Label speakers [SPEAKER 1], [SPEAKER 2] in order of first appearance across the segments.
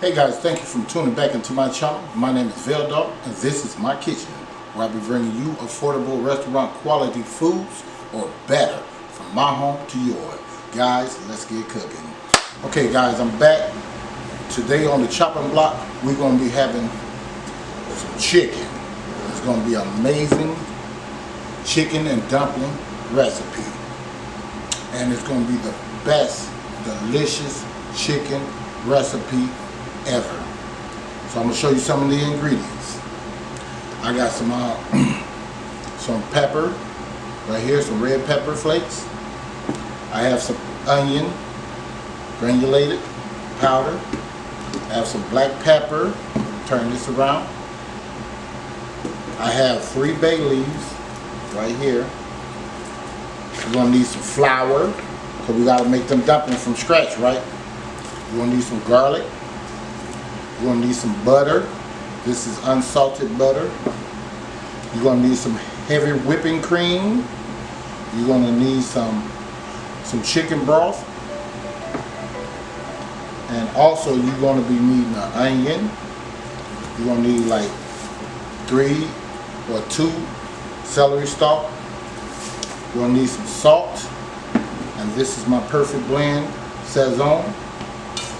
[SPEAKER 1] Hey guys, thank you for tuning back into my channel. My name is Veldog and this is my kitchen, where I'll be bringing you affordable restaurant quality foods, or better, from my home to yours. Guys, let's get cooking. Okay guys, I'm back. Today on the chopping block, we're going to be having some chicken. It's going to be an amazing chicken and dumpling recipe. And it's going to be the best, delicious chicken recipe ever. So I'm going to show you some of the ingredients. I got some pepper right here, some red pepper flakes. I have some onion, granulated powder. I have some black pepper. Turn this around. I have 3 bay leaves right here. We're going to need some flour, because we got to make them dumplings from scratch, right? We're going to need some garlic. You're going to need some butter. This is unsalted butter. You're going to need some heavy whipping cream. You're going to need some chicken broth. And also you're going to be needing an onion. You're going to need like 3 or 2 celery stalk. You're going to need some salt. And this is my perfect blend, Sazon.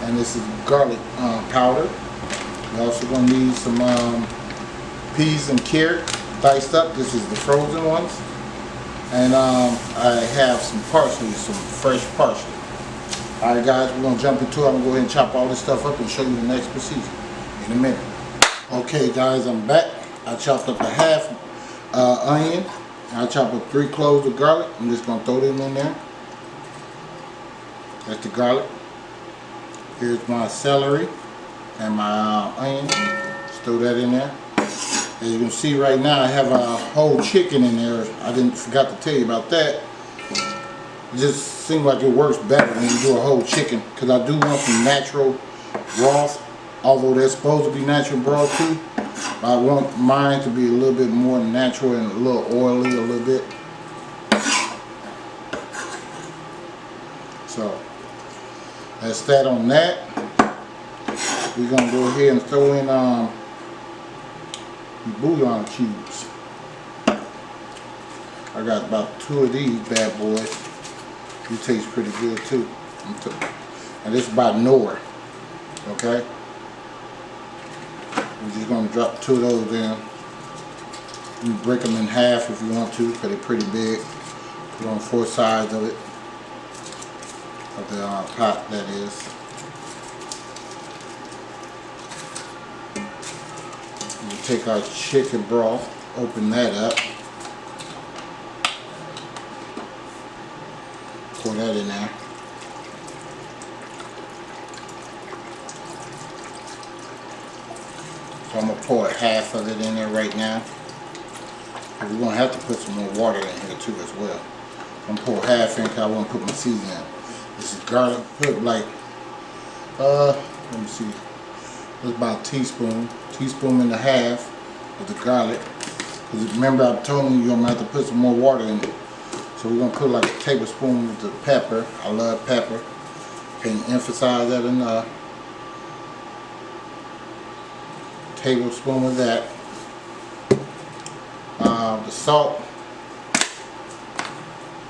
[SPEAKER 1] And this is garlic powder. You're also going to need some peas and carrot diced up. This is the frozen ones. And I have some parsley, some fresh parsley. Alright guys, we're going to jump into it. I'm going to go ahead and chop all this stuff up and show you the next procedure in a minute. Okay guys, I'm back. I chopped up a half onion. I chopped up 3 cloves of garlic. I'm just going to throw them in there. That's the garlic. Here's my celery and my onion. Just throw that in there. As you can see right now, I have a whole chicken in there. I forgot to tell you about that. It just seems like it works better when you do a whole chicken, because I do want some natural broth, although they're supposed to be natural broth too. I want mine to be a little bit more natural and a little oily a little bit. So that's that on that. We're going to go ahead and throw in the bouillon cubes. I got about 2 of these bad boys. They taste pretty good too. And this is by Knorr. Okay? We're just going to drop 2 of those in. You can break them in half if you want to, because they're pretty big. Put on 4 sides of it. Of the pot, that is. We take our chicken broth, open that up, pour that in there. So I'm going to pour half of it in there right now. We're going to have to put some more water in here too as well. I'm going to pour half in because I want to put my seasoning in. This is garlic. Put like, let me see. It's about a teaspoon and a half of the garlic. Because remember I told you you're going to have to put some more water in it. So we're going to put like a tablespoon of the pepper. I love pepper. Can't emphasize that enough. Tablespoon of that. The salt.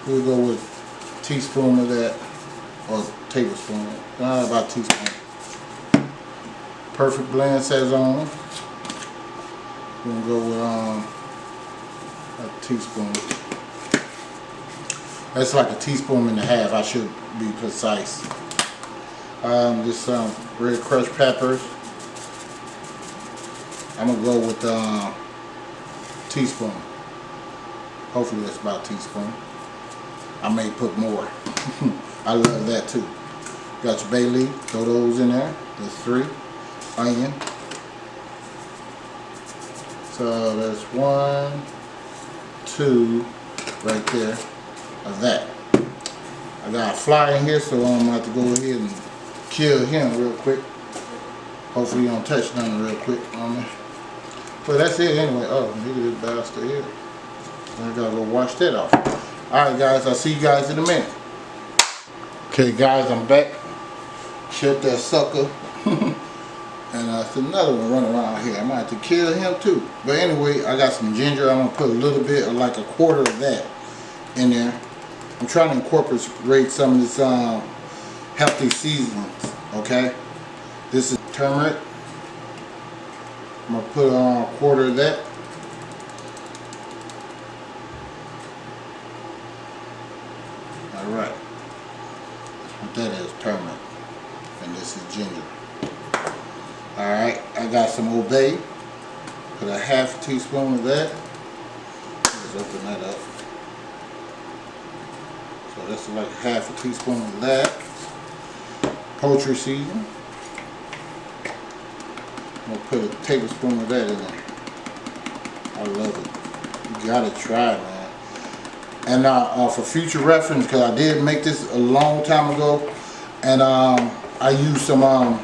[SPEAKER 1] We'll go with a teaspoon of that. Or tablespoon. About a teaspoon. Perfect blend Sazon. We're going to go with a teaspoon. That's like a teaspoon and a half. I should be precise. Just some red crushed peppers. I'm going to go with a teaspoon. Hopefully that's about a teaspoon. I may put more. I love that too. Got your bay leaf. Throw those in there. There's 3. Onion. So there's 1, 2 right there of that. I got a fly in here, so I'm going to have to go ahead and kill him real quick. Hopefully you don't touch nothing real quick on me. But that's it anyway. Oh, look at this bastard here. I gotta go wash that off. Alright guys, I'll see you guys in a minute. Okay guys, I'm back. Shut that sucker. It's another one running around here. I might have to kill him too. But anyway, I got some ginger. I'm gonna put a little bit, or like a quarter of that in there. I'm trying to incorporate some of this healthy seasonings. Okay, this is turmeric. I'm gonna put a quarter of that. All right, that's what that is, turmeric, and this is ginger. All right, I got some Old Bay. Put a half teaspoon of that. Let's open that up. So that's like half a teaspoon of that. Poultry season. I'm gonna put a tablespoon of that in there. I love it. You gotta try it, man. And for future reference, because I did make this a long time ago, and I used some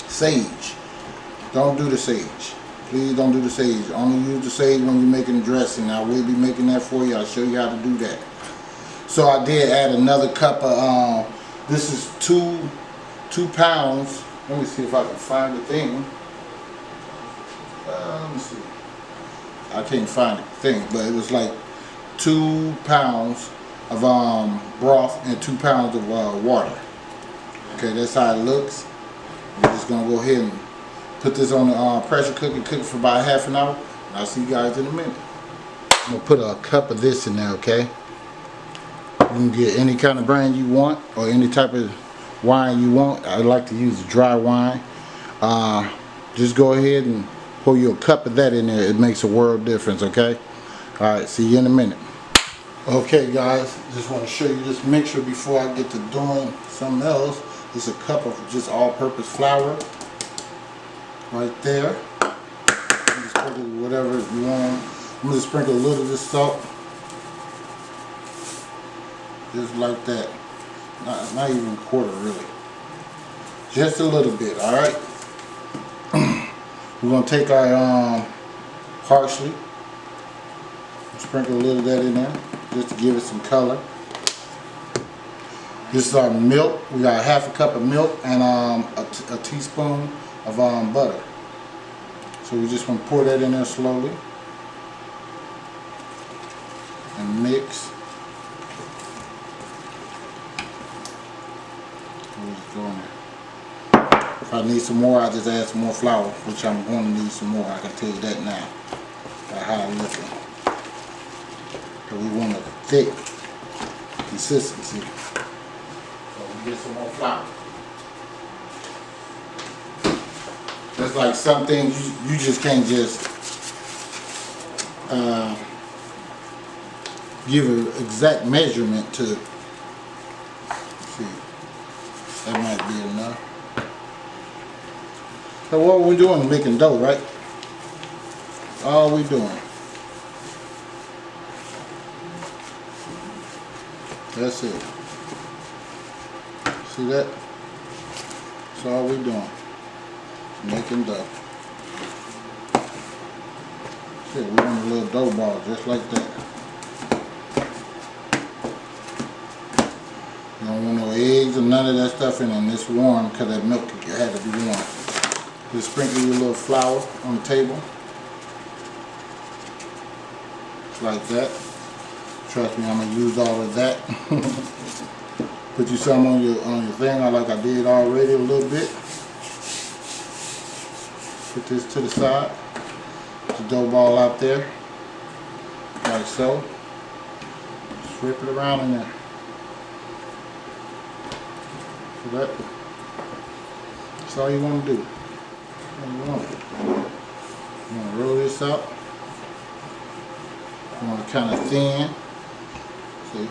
[SPEAKER 1] sage. Don't do the sage. Please don't do the sage. Only use the sage when you're making the dressing. I will be making that for you. I'll show you how to do that. So I did add another cup of, this is two pounds. Let me see if I can find the thing. Let me see. I can't find the thing, but it was like 2 pounds of broth and 2 pounds of water. Okay, that's how it looks. I'm just gonna go ahead and put this on the pressure cooker, cook it for about half an hour, and I'll see you guys in a minute. I'm gonna put a cup of this in there, okay? You can get any kind of brand you want, or any type of wine you want. I like to use dry wine. Just go ahead and pour you a cup of that in there. It makes a world difference, okay? Alright, see you in a minute. Okay guys, just want to show you this mixture before I get to doing something else. It's a cup of just all-purpose flour right there. You just put it whatever you want. I'm going to sprinkle a little of this salt. Just like that. Not even a quarter really. Just a little bit, alright? We're going to take our parsley. Sprinkle a little of that in there just to give it some color. This is our milk. We got half a cup of milk and a teaspoon of butter. So we just want to pour that in there slowly and mix. We'll just go in there. If I need some more, I'll just add some more flour, which I'm going to need some more. I can tell you that now by how I'm looking. We want a thick consistency. So we get some more flour. That's like some things you just can't just give an exact measurement to. Let's see, that might be enough. So what we're doing, making dough, right? All we doing. That's it. See that? That's all we're doing. Making dough. See, we want a little dough ball just like that. You don't want no eggs or none of that stuff in it. And it's warm because that milk had to be warm. Just sprinkle your little flour on the table. Just like that. Trust me, I'm gonna use all of that. Put you some on your thing, like I did already a little bit. Put this to the side. Put the dough ball out there, like so. Just whip it around in there. See that? That's all you want to do. You want to roll this up. You want to kind of thin. See,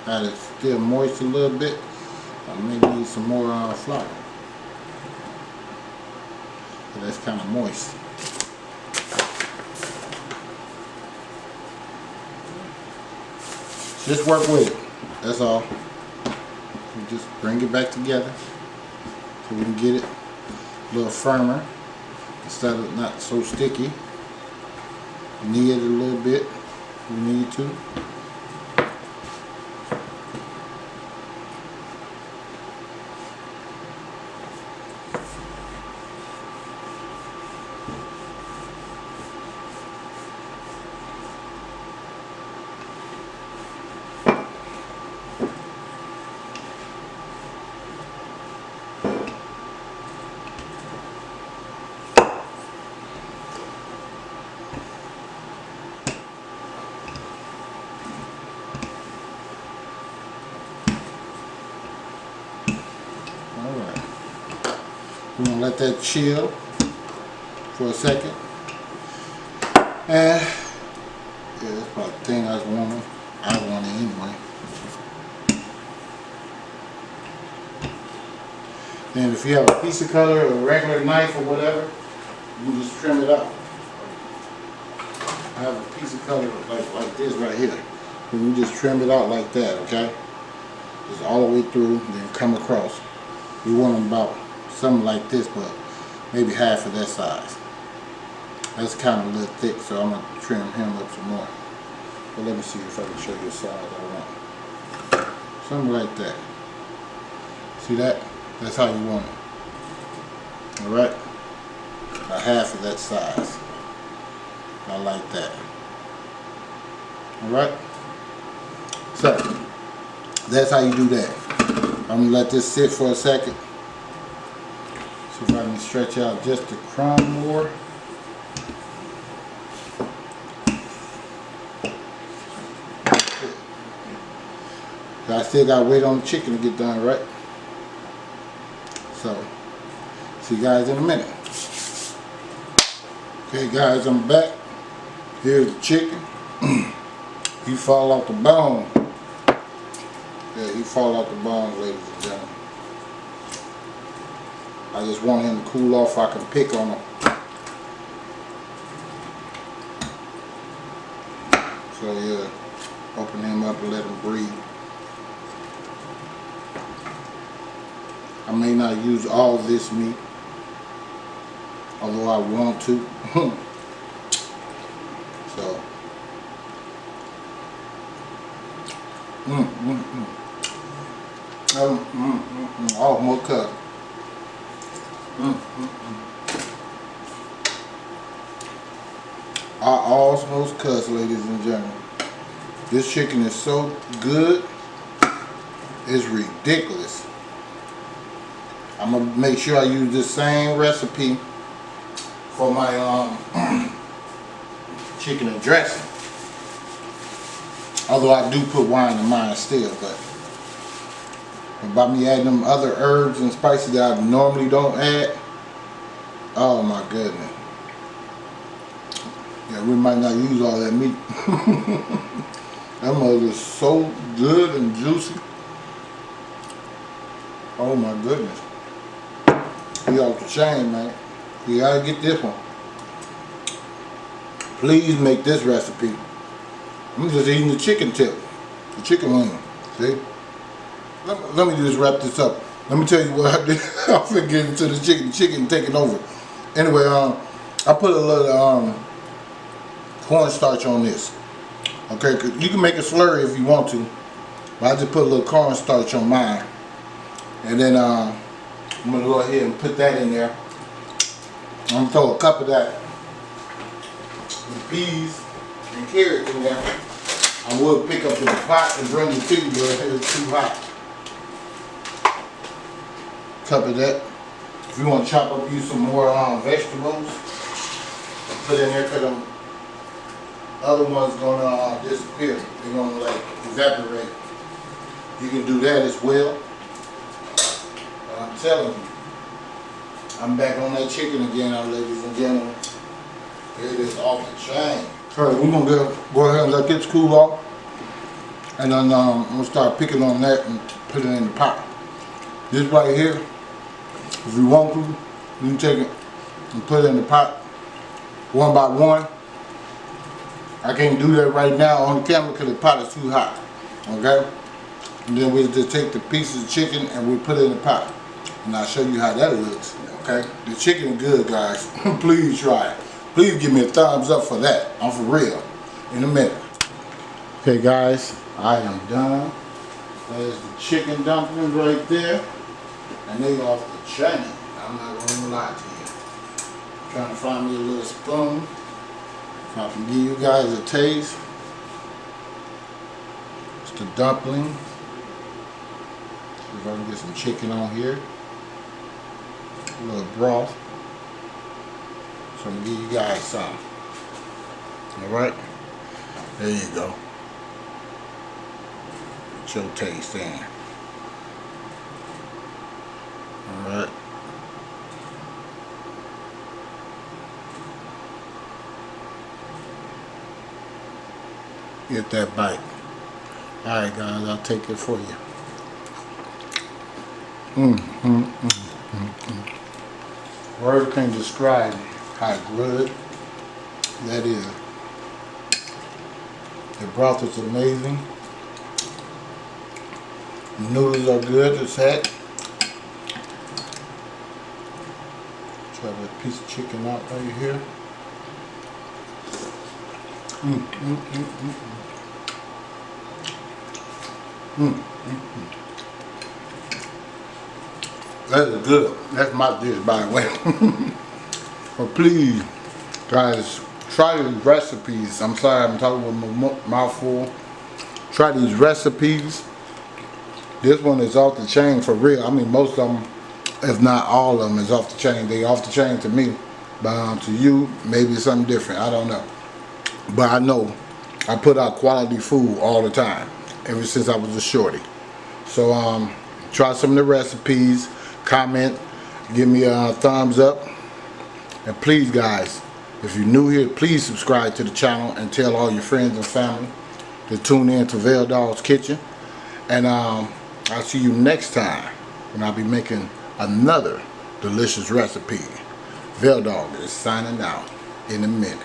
[SPEAKER 1] that is still moist a little bit. I may need some more flour. So that's kind of moist. Just work with it. That's all. You just bring it back together so we can get it a little firmer instead of not so sticky. Knead it a little bit if you need to. Alright. We're gonna let that chill for a second. And yeah, that's about the thing I want it anyway. Then if you have a piece of color or a regular knife or whatever, you can just trim it out. I have a piece of color like this right here. And you just trim it out like that, okay? Just all the way through, then come across. We want them about something like this, but maybe half of that size. That's kind of a little thick, so I'm gonna trim him up some more. But let me see if I can show you the size I want. Something like that. See that? That's how you want it. Alright? About half of that size. I like that. Alright? So, that's how you do that. I'm going to let this sit for a second. See if I can stretch out just a crumb more. I still got to wait on the chicken to get done, right? So, see you guys in a minute. Okay guys, I'm back. Here's the chicken. He fall off the bone. Yeah, he fall off the bone, ladies and gentlemen. I just want him to cool off so I can pick on him. So yeah, open him up and let him breathe. I may not use all this meat, although I want to. So, almost cut. I almost cuss, ladies and gentlemen. This chicken is so good, it's ridiculous. I'm gonna make sure I use this same recipe for my chicken and dressing. Although I do put wine in mine still, but by me adding them other herbs and spices that I normally don't add, oh my goodness. Yeah, we might not use all that meat. That mother is so good and juicy. Oh my goodness. He off the chain, man. You gotta get this one. Please make this recipe. I'm just eating the chicken tip, the chicken wing. See? Let me just wrap this up. Let me tell you what I did. I'm finna get into the chicken taking over. Anyway, I put a little cornstarch on this. Okay, you can make a slurry if you want to, but I just put a little cornstarch on mine. And then I'm gonna go ahead and put that in there. I'm gonna throw a cup of that with peas and carrots in there. I would pick up in the pot and bring it to you, but it's too hot. Cup of that. If you want to chop up you some more vegetables, put in there, because them other ones gonna disappear. They're gonna like evaporate. You can do that as well. But I'm telling you, I'm back on that chicken again, ladies and gentlemen. It is off the chain. Alright, we're gonna go ahead and let this cool off. And then I'm gonna start picking on that and put it in the pot. This right here, if you want to, you can take it and put it in the pot one by one. I can't do that right now on the camera because the pot is too hot. Okay? And then we'll just take the pieces of chicken and we'll put it in the pot. And I'll show you how that looks. Okay? The chicken is good, guys. Please try it. Please give me a thumbs up for that. I'm for real. In a minute. Okay, guys. I am done. There's the chicken dumplings right there. And they off the chain. I'm not going to lie to you. Trying to find me a little spoon. If I can give you guys a taste. It's the dumpling. See if I can get some chicken on here. A little broth. So I'm gonna give you guys some. Alright? There you go. Get your taste in. Alright. Get that bite. Alright guys, I'll take it for you. Words can't describe how good that is. The broth is amazing. The noodles are good, it's set. Try that piece of chicken out right here. That is good. That's my dish, by the way. But please, guys, try these recipes. I'm sorry, I'm talking with my mouth full. Try these recipes. This one is off the chain for real. I mean, most of them, if not all of them, is off the chain. They off the chain to me, but to you, maybe it's something different. I don't know. But I know I put out quality food all the time, ever since I was a shorty. So try some of the recipes, comment, give me a thumbs up, and please guys, if you're new here, please subscribe to the channel and tell all your friends and family to tune in to Veldog's Kitchen. And I'll see you next time when I'll be making another delicious recipe. Veldog is signing out in a minute.